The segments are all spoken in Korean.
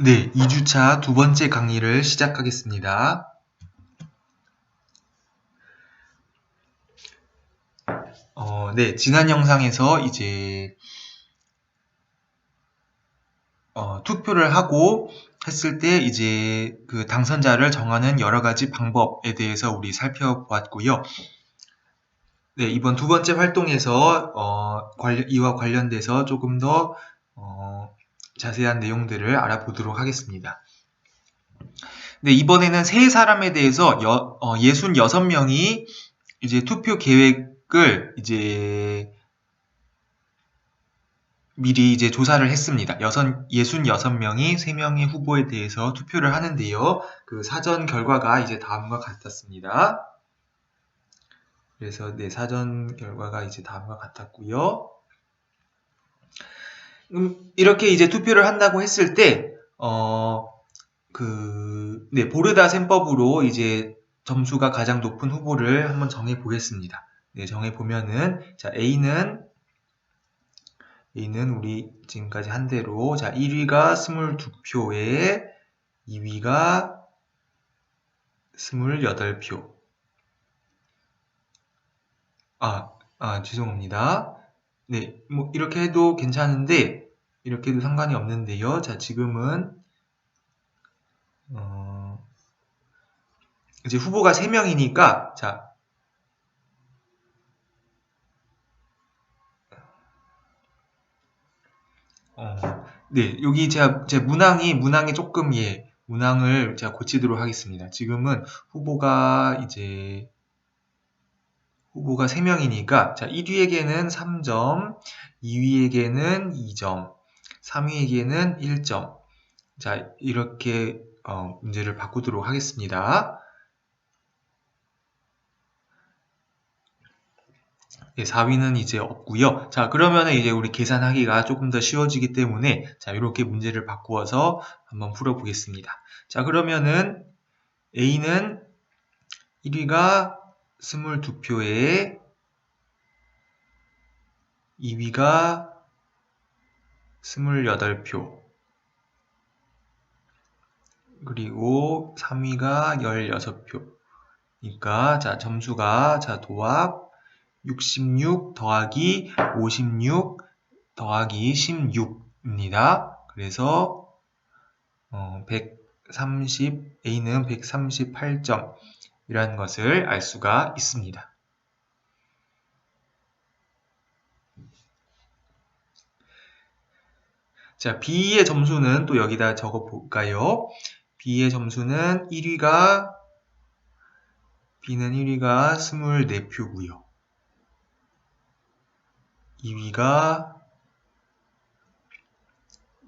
네, 2주차 두 번째 강의를 시작하겠습니다. 네, 지난 영상에서 이제 투표를 하고 했을 때 이제 그 당선자를 정하는 여러 가지 방법에 대해서 우리 살펴보았고요. 네, 이번 두 번째 활동에서 이와 관련돼서 조금 더 자세한 내용들을 알아보도록 하겠습니다. 네, 이번에는 세 사람에 대해서 66명이 이제 투표 계획을 이제 미리 이제 조사를 했습니다. 66명이 3명의 후보에 대해서 투표를 하는데요. 그 사전 결과가 이제 다음과 같았습니다. 그래서 네, 사전 결과가 이제 다음과 같았고요. 이렇게 이제 투표를 한다고 했을 때, 보르다 셈법으로 이제 점수가 가장 높은 후보를 한번 정해 보겠습니다. 네, 정해 보면은, 자, A는 우리 지금까지 한 대로, 자, 1위가 22표에 2위가 28표. 죄송합니다. 네, 뭐, 이렇게 해도 괜찮은데, 이렇게 해도 상관이 없는데요. 자, 지금은, 이제 후보가 3명이니까, 자, 네, 여기 제 문항이 조금, 문항을 제가 고치도록 하겠습니다. 지금은 후보가 3명이니까, 자, 1위에게는 3점, 2위에게는 2점, 3위에게는 1점. 자, 이렇게, 문제를 바꾸도록 하겠습니다. 네, 4위는 이제 없고요. 자, 그러면은 이제 우리 계산하기가 조금 더 쉬워지기 때문에, 자, 이렇게 문제를 바꾸어서 한번 풀어보겠습니다. 자, 그러면은 A는 1위가 22표에 2위가 28표, 그리고 3위가 16표. 그러니까, 자, 점수가, 자, 도합 66 더하기 56 더하기 16입니다. 그래서, A는 138점이라는 것을 알 수가 있습니다. 자, B의 점수는 또 여기다 적어 볼까요? B의 점수는 B는 1위가 24표고요. 2위가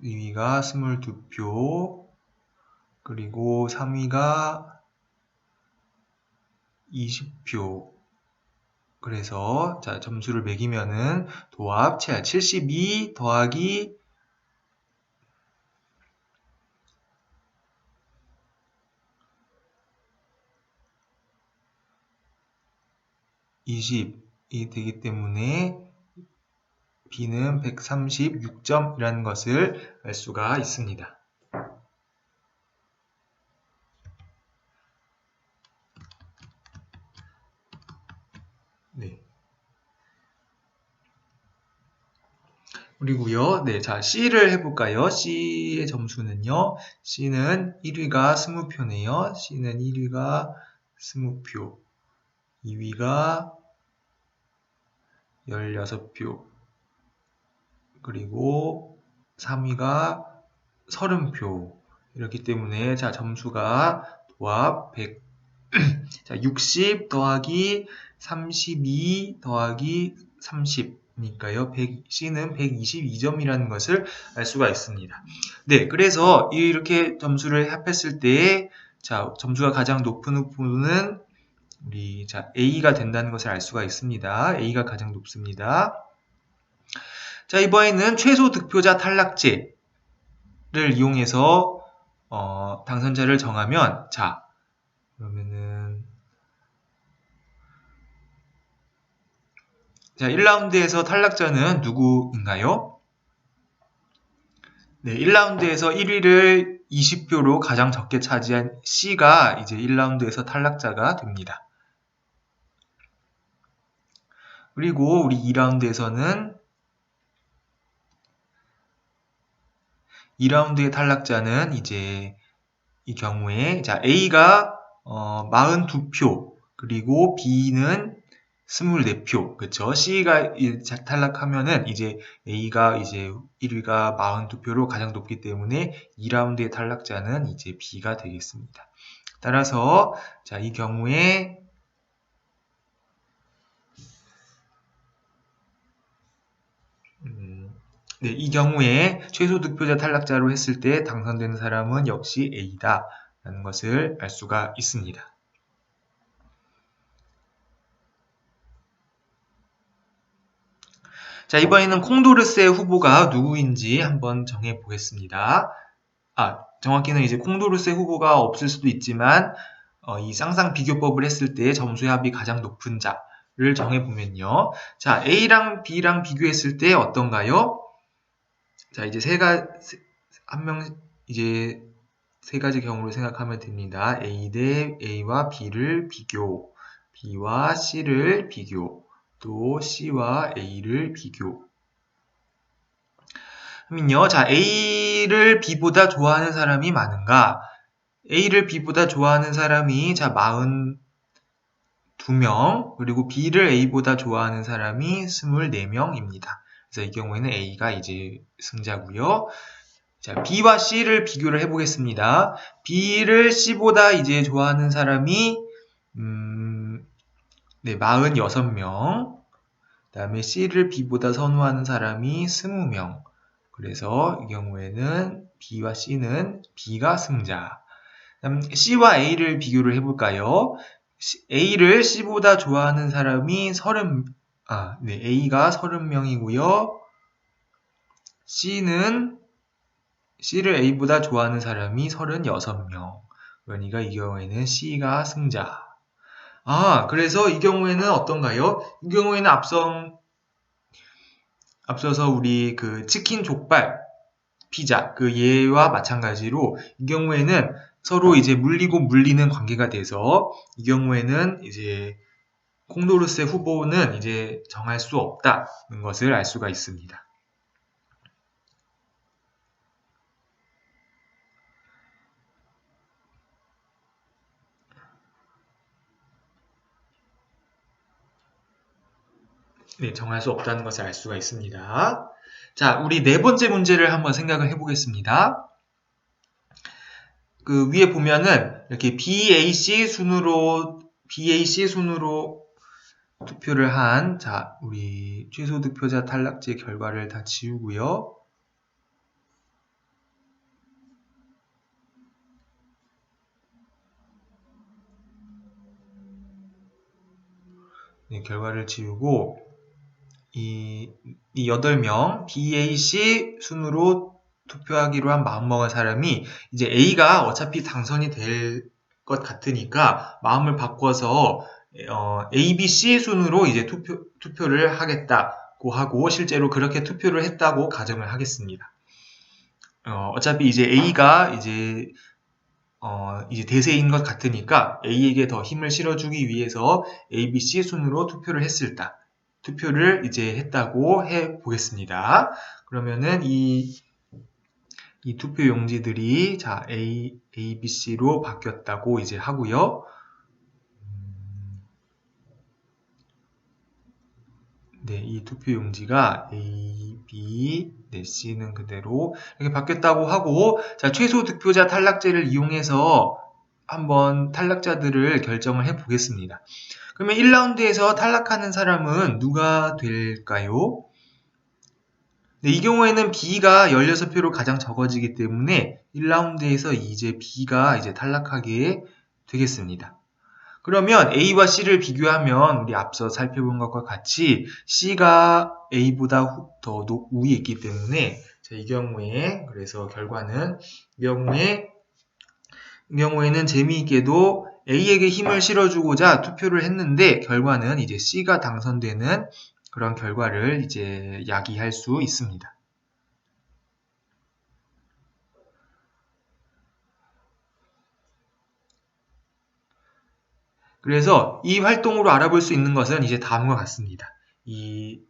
22표, 그리고 3위가 20표. 그래서 자, 점수를 매기면은 도합 72 더하기 20이 되기 때문에 B는 136점이라는 것을 알 수가 있습니다. 네. 그리고요, 네, 자, C를 해볼까요? C의 점수는요, C는 1위가 20표네요. C는 1위가 20표, 2위가 16표, 그리고 3위가 30표. 이렇기 때문에, 자, 점수가 도합 100, 자, 60 더하기 32 더하기 30니까요. C는 122점이라는 것을 알 수가 있습니다. 네, 그래서 이렇게 점수를 합했을 때, 자, 점수가 가장 높은 후보는 우리, 자, A가 된다는 것을 알 수가 있습니다. A가 가장 높습니다. 자, 이번에는 최소 득표자 탈락제를 이용해서, 당선자를 정하면, 자, 그러면은, 자, 1라운드에서 탈락자는 누구인가요? 네, 1라운드에서 1위를 20표로 가장 적게 차지한 C가 이제 1라운드에서 탈락자가 됩니다. 그리고 우리 2라운드에서는 2라운드의 탈락자는 이제 이 경우에 자 A가 42표 그리고 B는 24표 그쵸? C가 탈락하면은 이제 A가 이제 1위가 42표로 가장 높기 때문에 2라운드의 탈락자는 이제 B가 되겠습니다. 따라서 자 이 경우에 네, 이 경우에 최소 득표자 탈락자로 했을 때 당선되는 사람은 역시 A다 라는 것을 알 수가 있습니다. 자, 이번에는 콩도르스의 후보가 누구인지 한번 정해 보겠습니다. 정확히는 이제 콩도르스의 후보가 없을 수도 있지만 이 쌍쌍 비교법을 했을 때 점수의 합이 가장 높은 자를 정해 보면요. 자, A랑 B랑 비교했을 때 어떤가요? 자, 이제 이제 세 가지 경우를 생각하면 됩니다. A 대 A와 B를 비교, B와 C를 비교, 또 C와 A를 비교. 하면요, 자, A를 B보다 좋아하는 사람이 많은가? A를 B보다 좋아하는 사람이, 자, 42명, 그리고 B를 A보다 좋아하는 사람이 24명입니다. 그래서 이 경우에는 A가 이제 승자고요. 자, B와 C를 비교를 해보겠습니다. B를 C보다 이제 좋아하는 사람이, 네, 46명. 그 다음에 C를 B보다 선호하는 사람이 20명. 그래서 이 경우에는 B와 C는 B가 승자. 그다음 C와 A를 비교를 해볼까요? A를 C보다 좋아하는 사람이 A가 30명이고요. C를 A보다 좋아하는 사람이 36명. 그러니까 이 경우에는 C가 승자. 그래서 이 경우에는 어떤가요? 이 경우에는 앞서서 우리 그 치킨 족발 피자 그 예와 마찬가지로 이 경우에는 서로 이제 물리고 물리는 관계가 돼서 이 경우에는 이제 콩도르스의 후보는 이제 정할 수 없다는 것을 알 수가 있습니다. 네, 정할 수 없다는 것을 알 수가 있습니다. 자, 우리 네 번째 문제를 한번 생각을 해보겠습니다. 그 위에 보면은 이렇게 BAC 순으로 투표를 한, 자, 우리 최소 득표자 탈락제 결과를 다 지우고요. 네, 결과를 지우고, 이 8명, BAC 순으로 투표하기로 한 마음먹은 사람이, 이제 A가 어차피 당선이 될 것 같으니까, 마음을 바꿔서, A, B, C 순으로 이제 투표를 하겠다고 하고, 실제로 그렇게 투표를 했다고 가정을 하겠습니다. 어차피 이제 A가 이제 대세인 것 같으니까 A에게 더 힘을 실어주기 위해서 A, B, C 순으로 투표를 이제 했다고 해 보겠습니다. 그러면은 이 투표 용지들이 자 A, B, C로 바뀌었다고 이제 하고요. 네, 이 투표 용지가 A, B, 네, C는 그대로 이렇게 바뀌었다고 하고, 자, 최소 득표자 탈락제를 이용해서 한번 탈락자들을 결정을 해 보겠습니다. 그러면 1라운드에서 탈락하는 사람은 누가 될까요? 네, 이 경우에는 B가 16표로 가장 적어지기 때문에 1라운드에서 이제 B가 이제 탈락하게 되겠습니다. 그러면 A와 C를 비교하면 우리 앞서 살펴본 것과 같이 C가 A보다 더 우위에 있기 때문에 이 경우에 그래서 결과는 이 경우에는 재미있게도 A에게 힘을 실어주고자 투표를 했는데 결과는 이제 C가 당선되는 그런 결과를 이제 야기할 수 있습니다. 그래서 이 활동으로 알아볼 수 있는 것은 이제 다음과 같습니다. 이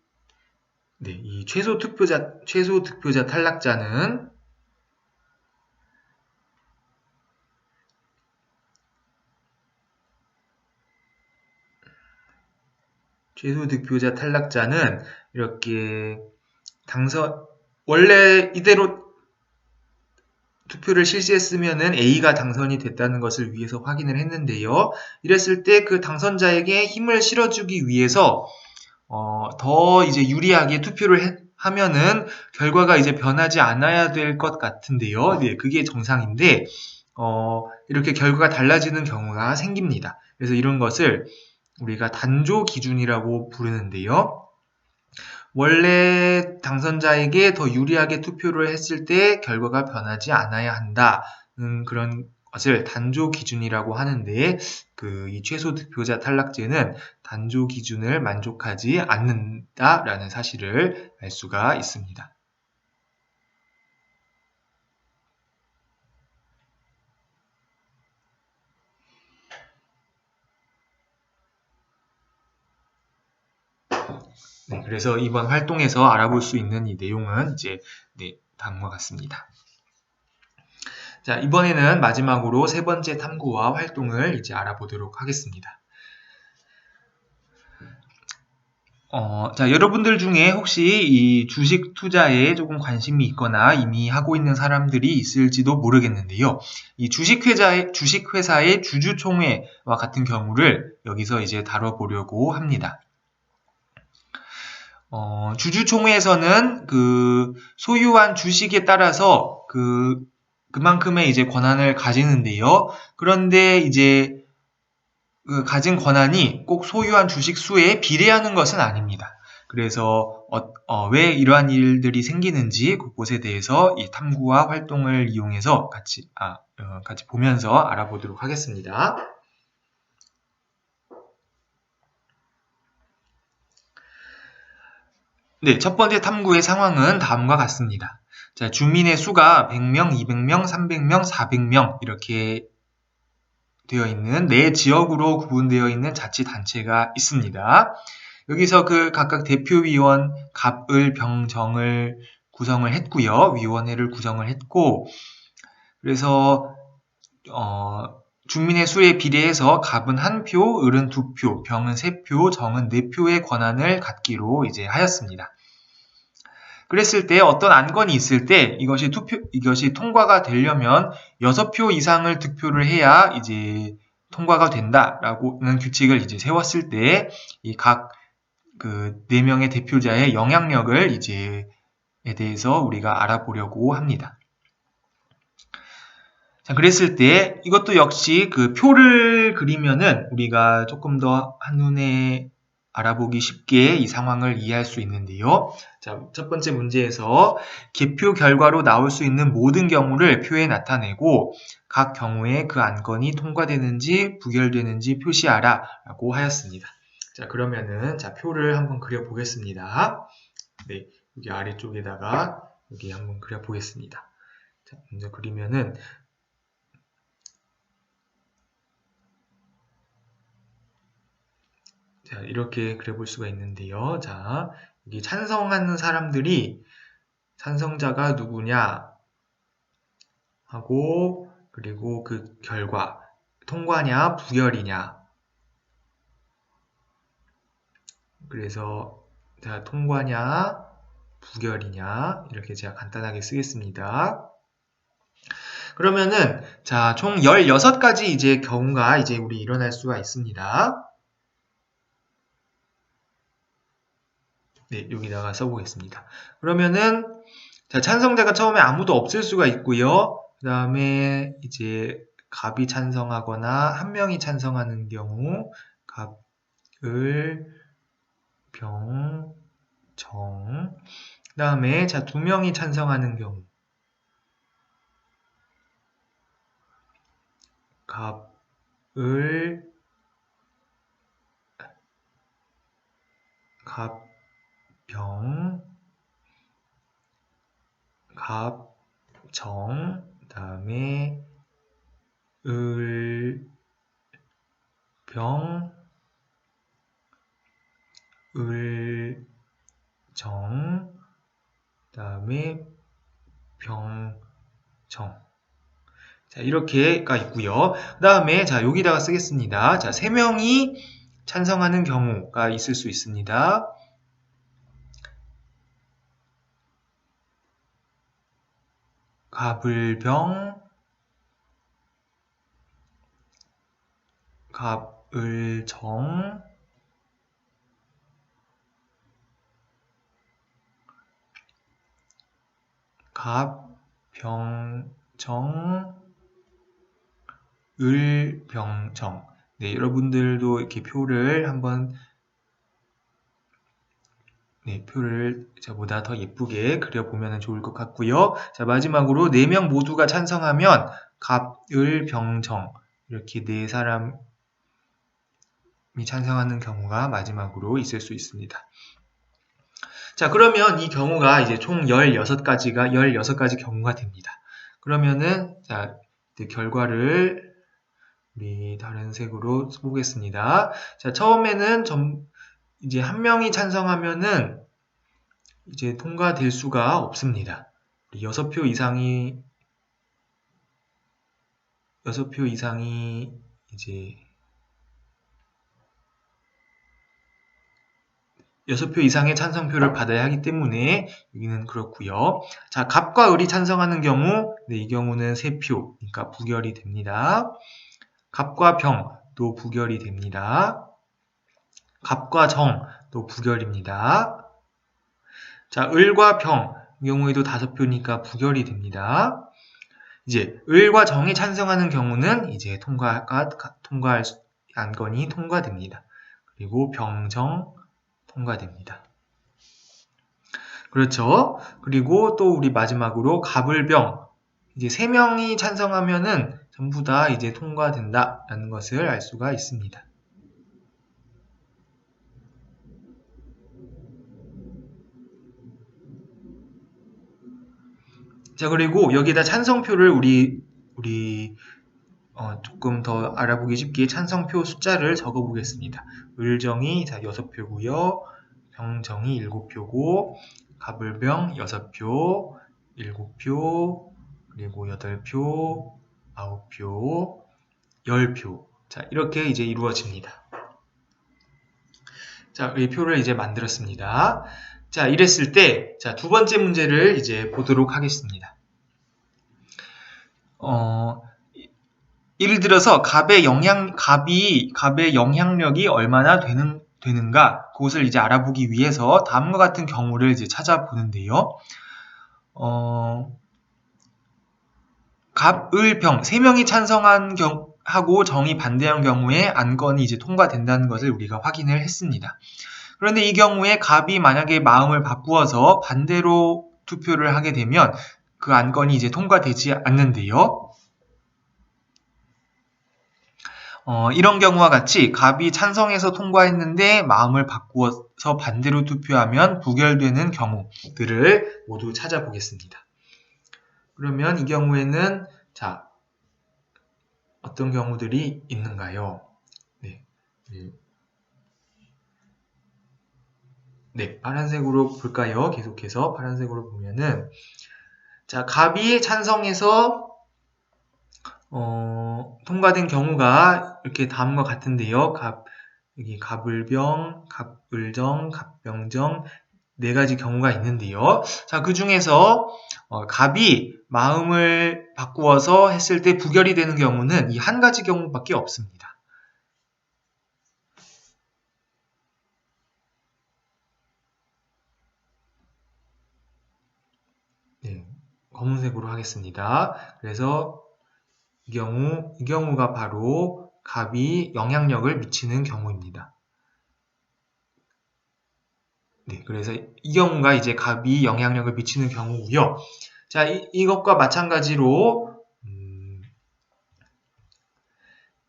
최소 득표자 탈락자는 이렇게 원래 이대로 투표를 실시했으면은 A가 당선이 됐다는 것을 위해서 확인을 했는데요. 이랬을 때 그 당선자에게 힘을 실어주기 위해서 더 이제 유리하게 투표를 하면은 결과가 이제 변하지 않아야 될 것 같은데요. 네, 그게 정상인데 이렇게 결과가 달라지는 경우가 생깁니다. 그래서 이런 것을 우리가 단조 기준이라고 부르는데요. 원래 당선자에게 더 유리하게 투표를 했을 때 결과가 변하지 않아야 한다는 그런 것을 단조 기준이라고 하는데 이 최소 득표자 탈락제는 단조 기준을 만족하지 않는다라는 사실을 알 수가 있습니다. 네, 그래서 이번 활동에서 알아볼 수 있는 이 내용은 이제 다음과 같습니다. 자, 이번에는 마지막으로 세 번째 탐구와 활동을 이제 알아보도록 하겠습니다. 자, 여러분들 중에 혹시 이 주식 투자에 조금 관심이 있거나 이미 하고 있는 사람들이 있을지도 모르겠는데요. 이 주식회사의 주주총회와 같은 경우를 여기서 이제 다뤄보려고 합니다. 주주총회에서는 소유한 주식에 따라서 그만큼의 이제 권한을 가지는데요. 그런데 이제 가진 권한이 꼭 소유한 주식 수에 비례하는 것은 아닙니다. 그래서 왜 이러한 일들이 생기는지 그것에 대해서 이 탐구와 활동을 이용해서 같이 보면서 알아보도록 하겠습니다. 네, 첫 번째 탐구의 상황은 다음과 같습니다. 자, 주민의 수가 100명, 200명, 300명, 400명 이렇게 되어 있는 네 지역으로 구분되어 있는 자치단체가 있습니다. 여기서 각각 대표위원 갑을 병정을 구성을 했고요. 위원회를 구성을 했고 그래서 주민의 수에 비례해서 갑은 1표, 을은 2표, 병은 3표, 정은 4표의 권한을 갖기로 이제 하였습니다. 그랬을 때 어떤 안건이 있을 때 이것이 통과가 되려면 6표 이상을 득표를 해야 이제 통과가 된다라고는 규칙을 이제 세웠을 때 이 각 4명의 대표자의 영향력을 에 대해서 우리가 알아보려고 합니다. 자, 그랬을 때 이것도 역시 표를 그리면은 우리가 조금 더 한눈에 알아보기 쉽게 이 상황을 이해할 수 있는데요. 자, 첫 번째 문제에서 개표 결과로 나올 수 있는 모든 경우를 표에 나타내고 각 경우에 그 안건이 통과되는지 부결되는지 표시하라 라고 하였습니다. 자, 그러면은 표를 한번 그려 보겠습니다. 네, 여기 아래쪽에다가 여기 한번 그려 보겠습니다. 자, 먼저 그리면은 자, 이렇게 그려볼 수가 있는데요. 자, 여기 찬성하는 사람들이 찬성자가 누구냐 하고 그리고 그 결과 통과냐 부결이냐 그래서 자, 통과냐 부결이냐 이렇게 제가 간단하게 쓰겠습니다. 그러면은 자, 총 16가지 이제 경우가 이제 우리 일어날 수가 있습니다. 네, 여기다가 써보겠습니다. 그러면은 자, 찬성자가 처음에 아무도 없을 수가 있고요. 그 다음에 이제 갑이 찬성하거나 한 명이 찬성하는 경우 갑, 을, 병, 정. 그 다음에 자, 2명이 찬성하는 경우 갑, 을, 갑, 병, 갑, 정, 그 다음에 을, 병, 을, 정, 그다음에 병, 정. 자, 이렇게가 있고요. 그다음에 자, 여기다가 쓰겠습니다. 자, 3명이 찬성하는 경우가 있을 수 있습니다. 갑을병, 갑을정, 갑병정, 을병정. 네, 여러분들도 이렇게 표를 한번 표를 저보다 더 예쁘게 그려보면 좋을 것 같고요. 자, 마지막으로 4명 모두가 찬성하면 갑, 을, 병, 정 이렇게 4사람이 찬성하는 경우가 마지막으로 있을 수 있습니다. 자, 그러면 이 경우가 이제 총 16가지 경우가 됩니다. 그러면은 자, 결과를 우리 다른 색으로 보겠습니다. 자, 처음에는 이제 한 명이 찬성하면은 이제 통과될 수가 없습니다. 6표 이상이 이제 6표 이상의 찬성표를 받아야 하기 때문에 여기는 그렇고요. 자, 갑과 을이 찬성하는 경우, 이 경우는 3표, 그러니까 부결이 됩니다. 갑과 병, 또 부결이 됩니다. 갑과 정, 또 부결입니다. 자, 을과 병, 이 경우에도 5표니까 부결이 됩니다. 이제 을과 정이 찬성하는 경우는 이제 안건이 통과됩니다. 그리고 병정 통과됩니다. 그렇죠? 그리고 또 우리 마지막으로 갑을병, 이제 3명이 찬성하면은 전부 다 이제 통과된다라는 것을 알 수가 있습니다. 자, 그리고 여기다 찬성표를 우리 조금 더 알아보기 쉽게 찬성표 숫자를 적어 보겠습니다. 을정이 6표고요. 병정이 7표고 갑을병 6표, 7표, 그리고 8표, 9표, 10표. 자, 이렇게 이제 이루어집니다. 자, 이 표를 이제 만들었습니다. 자, 이랬을 때, 자, 두 번째 문제를 이제 보도록 하겠습니다. 예를 들어서 갑의 영향력이 얼마나 되는가, 그것을 이제 알아보기 위해서 다음과 같은 경우를 이제 찾아보는데요. 갑, 을, 병, 3명이 하고 정이 반대한 경우에 안건이 이제 통과된다는 것을 우리가 확인을 했습니다. 그런데 이 경우에 갑이 만약에 마음을 바꾸어서 반대로 투표를 하게 되면 그 안건이 이제 통과되지 않는데요. 이런 경우와 같이 갑이 찬성해서 통과했는데 마음을 바꾸어서 반대로 투표하면 부결되는 경우들을 모두 찾아보겠습니다. 그러면 이 경우에는 자, 어떤 경우들이 있는가요? 네, 파란색으로 볼까요? 계속해서 파란색으로 보면은 자, 갑이 찬성해서 통과된 경우가 이렇게 다음과 같은데요. 여기 갑을병, 갑을정, 갑병정 4가지 경우가 있는데요. 자, 그 중에서 갑이 마음을 바꾸어서 했을 때 부결이 되는 경우는 이 한 가지 경우밖에 없습니다. 네, 검은색으로 하겠습니다. 그래서 이 경우가 바로 갑이 영향력을 미치는 경우입니다. 네, 그래서 이 경우가 이제 갑이 영향력을 미치는 경우고요. 자, 이것과 마찬가지로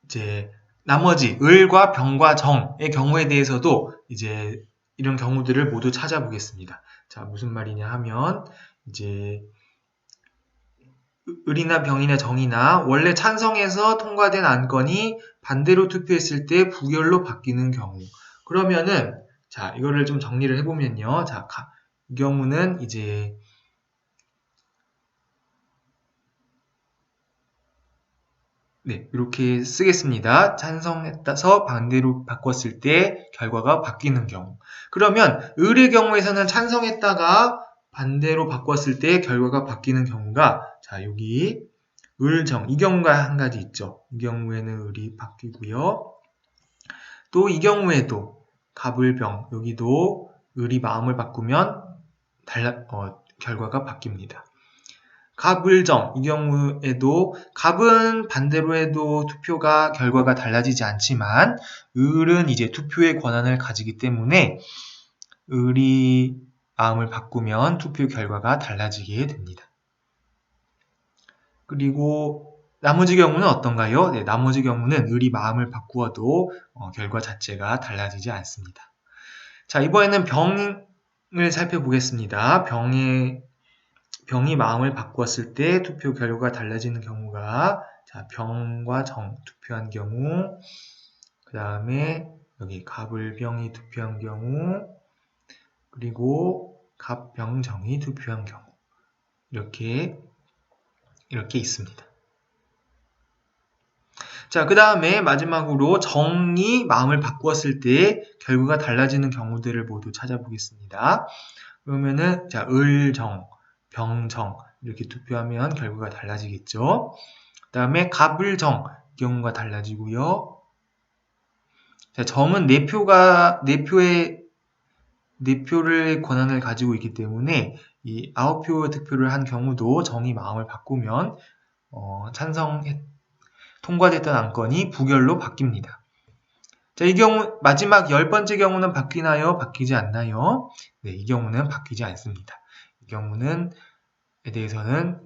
이제 나머지 을과 병과 정의 경우에 대해서도 이제 이런 경우들을 모두 찾아보겠습니다. 자, 무슨 말이냐 하면 이제 을이나 병이나 정이나 원래 찬성해서 통과된 안건이 반대로 투표했을 때 부결로 바뀌는 경우. 그러면은 자, 이거를 좀 정리를 해보면요. 자, 이 경우는 이제 네, 이렇게 쓰겠습니다. 찬성해서 반대로 바꿨을 때 결과가 바뀌는 경우. 그러면 을의 경우에서는 찬성했다가 반대로 바꿨을 때 결과가 바뀌는 경우가 자, 여기 을정 이 경우가 한 가지 있죠. 이 경우에는 을이 바뀌고요. 또 이 경우에도 갑을병 여기도 을이 마음을 바꾸면 결과가 바뀝니다. 갑을정 이 경우에도 갑은 반대로 해도 결과가 달라지지 않지만 을은 이제 투표의 권한을 가지기 때문에 을이 마음을 바꾸면 투표 결과가 달라지게 됩니다. 그리고 나머지 경우는 어떤가요? 네, 나머지 경우는 을이 마음을 바꾸어도 결과 자체가 달라지지 않습니다. 자, 이번에는 병을 살펴보겠습니다. 병이 마음을 바꾸었을 때 투표 결과가 달라지는 경우가 자, 병과 정 투표한 경우, 그 다음에 여기 갑을병이 투표한 경우, 그리고 갑병정이 투표한 경우 이렇게 있습니다. 자, 그 다음에 마지막으로 정이 마음을 바꾸었을 때 결과가 달라지는 경우들을 모두 찾아보겠습니다. 그러면은 자, 을정, 병정 이렇게 투표하면 결과가 달라지겠죠. 그 다음에 갑을정 경우가 달라지고요. 자, 정은 네 표를 권한을 가지고 있기 때문에 이 9표 득표를 한 경우도 정이 마음을 바꾸면 통과됐던 안건이 부결로 바뀝니다. 자, 이 경우 마지막 10번째 경우는 바뀌나요? 바뀌지 않나요? 네, 이 경우는 바뀌지 않습니다. 이 경우에 대해서는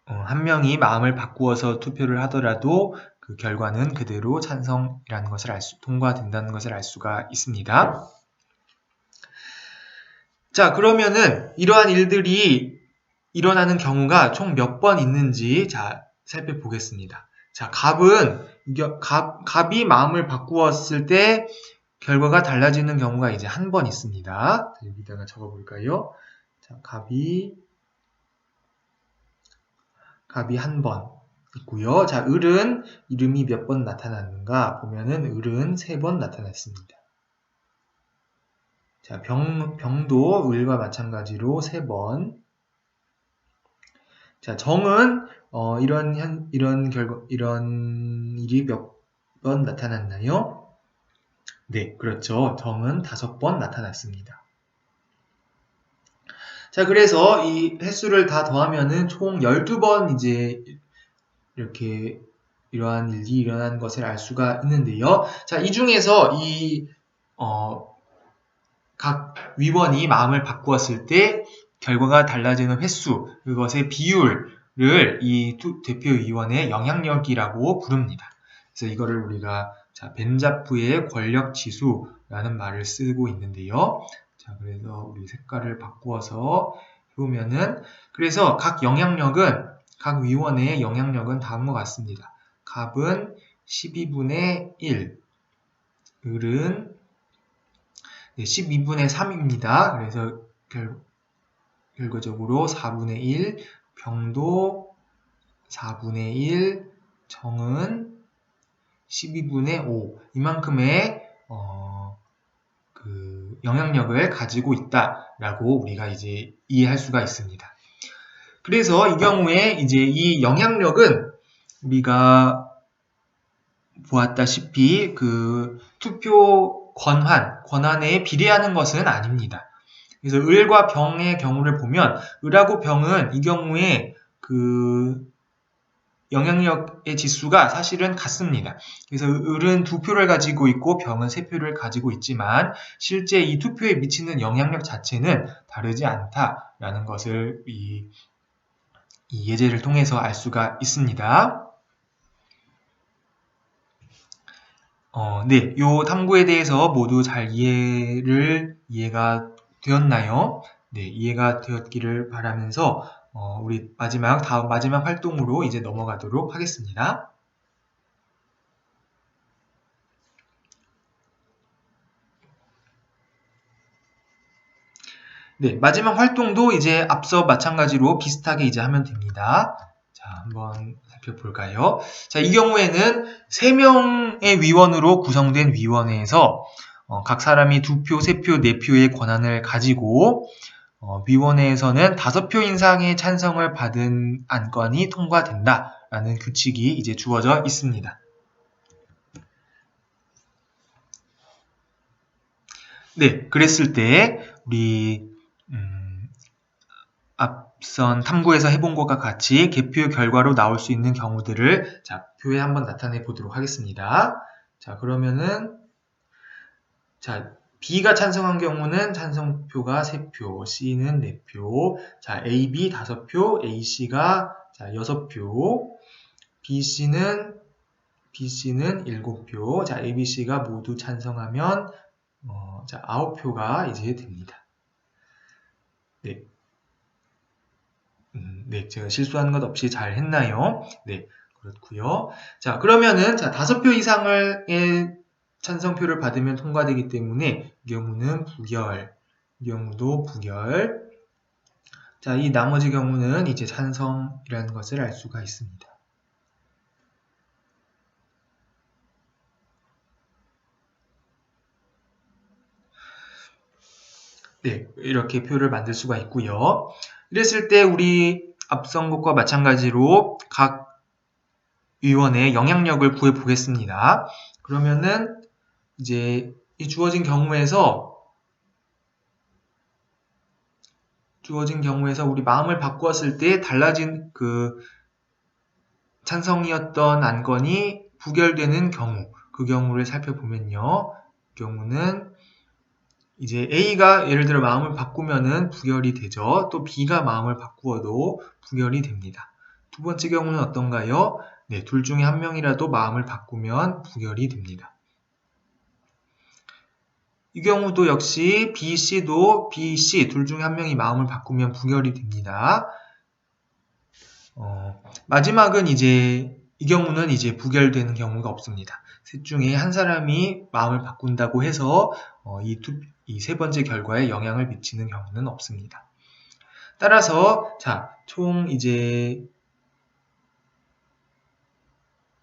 한 명이 마음을 바꾸어서 투표를 하더라도 그 결과는 그대로 찬성이라는 것을 통과된다는 것을 알 수가 있습니다. 자, 그러면은 이러한 일들이 일어나는 경우가 총 몇 번 있는지 자, 살펴보겠습니다. 자, 갑이 마음을 바꾸었을 때 결과가 달라지는 경우가 이제 한 번 있습니다. 여기다가 적어볼까요? 자, 갑이 한 번 있고요. 자, 을은 이름이 몇 번 나타났는가 보면은 을은 3번 나타났습니다. 자, 병도 을과 마찬가지로 3번. 자, 정은 이런 일이 몇 번 나타났나요? 네, 그렇죠. 정은 5번 나타났습니다. 자, 그래서 이 횟수를 다 더하면은 총 12번 이제 이렇게 이러한 일이 일어난 것을 알 수가 있는데요. 자, 이 중에서 각 위원이 마음을 바꾸었을 때 결과가 달라지는 횟수, 그것의 비율을 이 대표위원의 영향력이라고 부릅니다. 그래서 이거를 우리가 자, 벤자프의 권력지수라는 말을 쓰고 있는데요. 자, 그래서 우리 색깔을 바꾸어서 해보면은 그래서 각 위원의 영향력은 다음과 같습니다. 갑은 12분의 1, 을은 12분의 3입니다. 그래서 결과적으로 4분의 1, 병도 4분의 1, 정은 12분의 5 이만큼의 그 영향력을 가지고 있다라고 우리가 이제 이해할 수가 있습니다. 그래서 이 경우에 이제 이 영향력은 우리가 보았다시피 그 투표 권한에 비례하는 것은 아닙니다. 그래서 을과 병의 경우를 보면 을하고 병은 이 경우에 그 영향력의 지수가 사실은 같습니다. 그래서 을은 2표를 가지고 있고 병은 3표를 가지고 있지만 실제 이 투표에 미치는 영향력 자체는 다르지 않다라는 것을 이 예제를 통해서 알 수가 있습니다. 네, 요 탐구에 대해서 모두 잘 이해가 되었나요? 네, 이해가 되었기를 바라면서 우리 다음 마지막 활동으로 이제 넘어가도록 하겠습니다. 네, 마지막 활동도 이제 앞서 마찬가지로 비슷하게 이제 하면 됩니다. 자, 한번 살펴볼까요? 자, 이 경우에는 3명의 위원으로 구성된 위원회에서 각 사람이 2표, 3표, 4표의 권한을 가지고 위원회에서는 5표 이상의 찬성을 받은 안건이 통과된다라는 규칙이 이제 주어져 있습니다. 네, 그랬을 때 우리 앞선 탐구에서 해본 것과 같이 개표 결과로 나올 수 있는 경우들을 자, 표에 한번 나타내 보도록 하겠습니다. 자, 그러면은 자, B가 찬성한 경우는 찬성표가 3표, C는 4표, 자, A, B 5표, AC가 자, 6표, BC는 7표, 자, ABC가 모두 찬성하면 자, 9표가 이제 됩니다. 네. 네, 제가 실수한 것 없이 잘 했나요? 네, 그렇고요. 자, 그러면은 자, 5표 이상의 찬성표를 받으면 통과되기 때문에 이 경우는 부결, 이 경우도 부결. 자, 이 나머지 경우는 이제 찬성이라는 것을 알 수가 있습니다. 네, 이렇게 표를 만들 수가 있고요. 이랬을 때 우리 앞선 것과 마찬가지로 각 위원의 영향력을 구해 보겠습니다. 그러면은 이제 이 주어진 경우에서 우리 마음을 바꾸었을 때 달라진 그 찬성이었던 안건이 부결되는 경우, 그 경우를 살펴보면요. 그 경우는 이제 A가 예를 들어 마음을 바꾸면은 부결이 되죠. 또 B가 마음을 바꾸어도 부결이 됩니다. 두 번째 경우는 어떤가요? 네, 둘 중에 한 명이라도 마음을 바꾸면 부결이 됩니다. 이 경우도 역시 B, C도 B, C 둘 중에 한 명이 마음을 바꾸면 부결이 됩니다. 마지막은 이제 이 경우는 이제 부결되는 경우가 없습니다. 셋 중에 한 사람이 마음을 바꾼다고 해서 이 세 번째 결과에 영향을 미치는 경우는 없습니다. 따라서 자, 총 이제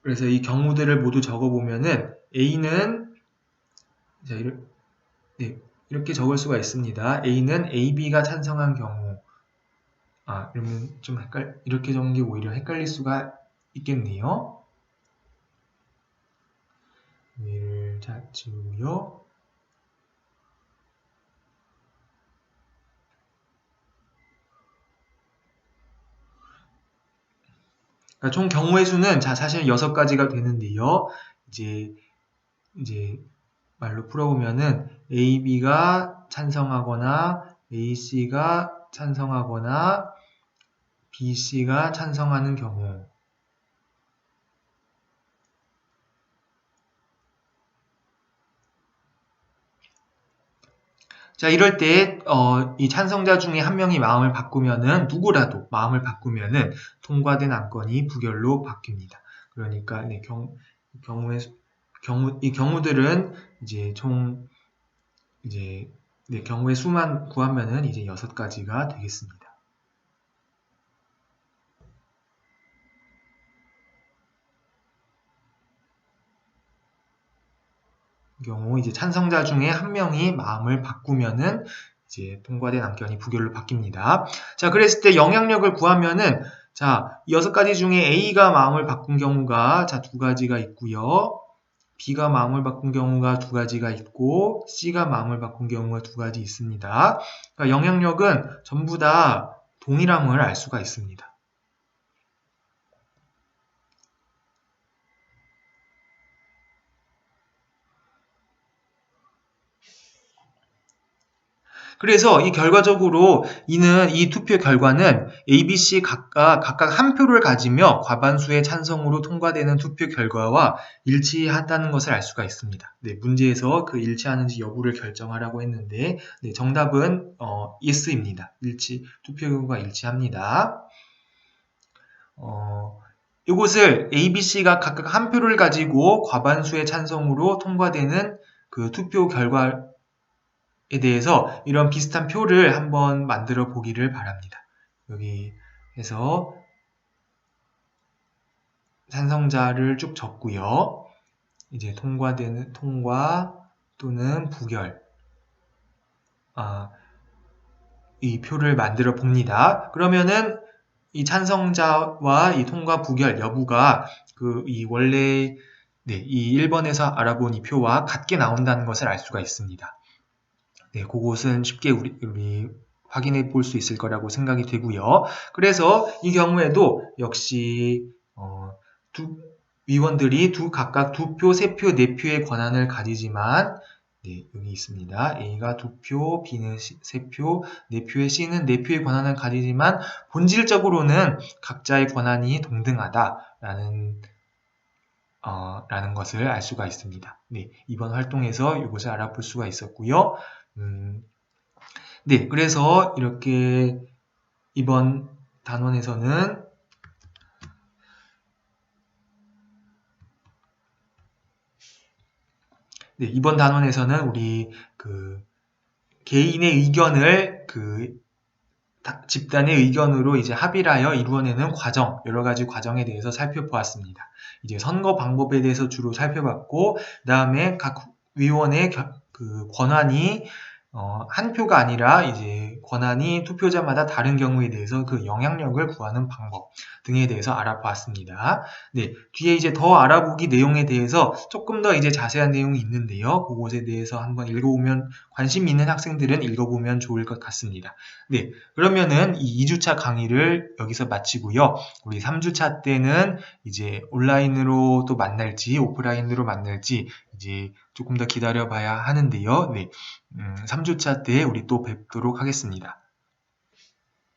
그래서 이 경우들을 모두 적어보면은 A는 자, 이렇게 적을 수가 있습니다. A는 AB가 찬성한 경우 이러면 좀 이렇게 적는 게 오히려 헷갈릴 수가 있겠네요. 위를 지우고요. 그러니까 총 경우의 수는 자, 사실 6가지가 되는데요. 이제 말로 풀어보면은 AB가 찬성하거나 AC가 찬성하거나 BC가 찬성하는 경우 자, 이럴 때, 이 찬성자 중에 한 명이 마음을 바꾸면은, 누구라도 마음을 바꾸면은, 통과된 안건이 부결로 바뀝니다. 그러니까, 네, 이 경우들은, 이제, 네, 경우의 수만 구하면은, 이제 6가지가 되겠습니다. 경우 이제 찬성자 중에 한 명이 마음을 바꾸면은 이제 통과된 안건이 부결로 바뀝니다. 자, 그랬을 때 영향력을 구하면은 자, 6가지 중에 A가 마음을 바꾼 경우가 자, 2가지가 있고요. B가 마음을 바꾼 경우가 2가지가 있고 C가 마음을 바꾼 경우가 2가지 있습니다. 그러니까 영향력은 전부 다 동일함을 알 수가 있습니다. 그래서 이 결과적으로 이 투표 결과는 A, B, C 각각 한 표를 가지며 과반수의 찬성으로 통과되는 투표 결과와 일치하다는 것을 알 수가 있습니다. 네, 문제에서 그 일치하는지 여부를 결정하라고 했는데, 네, 정답은 yes입니다. 투표 결과가 일치합니다. 이곳을 A, B, C가 각각 한 표를 가지고 과반수의 찬성으로 통과되는 그 투표 결과에 대해서 이런 비슷한 표를 한번 만들어 보기를 바랍니다. 여기 해서 찬성자를 쭉 적고요. 이제 통과 또는 부결. 이 표를 만들어 봅니다. 그러면은 이 찬성자와 이 통과 부결 여부가 원래 이 1번에서 알아본 이 표와 같게 나온다는 것을 알 수가 있습니다. 네, 그것은 쉽게 우리 확인해 볼 수 있을 거라고 생각이 되고요. 그래서 이 경우에도 역시 위원들이 각각 2표, 3표, 4표의 권한을 가지지만 네, 여기 있습니다. A가 2표, B는 3표, 4표의 C는 4표의 권한을 가지지만 본질적으로는 각자의 권한이 동등하다라는 라는 것을 알 수가 있습니다. 네, 이번 활동에서 이것을 알아볼 수가 있었고요. 네, 그래서 이렇게 이번 단원에서는 우리 개인의 의견을 집단의 의견으로 이제 합의를 하여 이루어내는 과정, 여러 가지 과정에 대해서 살펴보았습니다. 이제 선거 방법에 대해서 주로 살펴봤고, 그 다음에 각 위원의 권한이 한 표가 아니라 이제 권한이 투표자마다 다른 경우에 대해서 그 영향력을 구하는 방법 등에 대해서 알아보았습니다. 네, 뒤에 이제 더 알아보기 내용에 대해서 조금 더 이제 자세한 내용이 있는데요. 그것에 대해서 한번 읽어보면 관심 있는 학생들은 읽어보면 좋을 것 같습니다. 네, 그러면은 이 2주차 강의를 여기서 마치고요. 우리 3주차 때는 이제 온라인으로 또 만날지 오프라인으로 만날지 이제 조금 더 기다려 봐야 하는데요. 네, 3주차 때 우리 또 뵙도록 하겠습니다.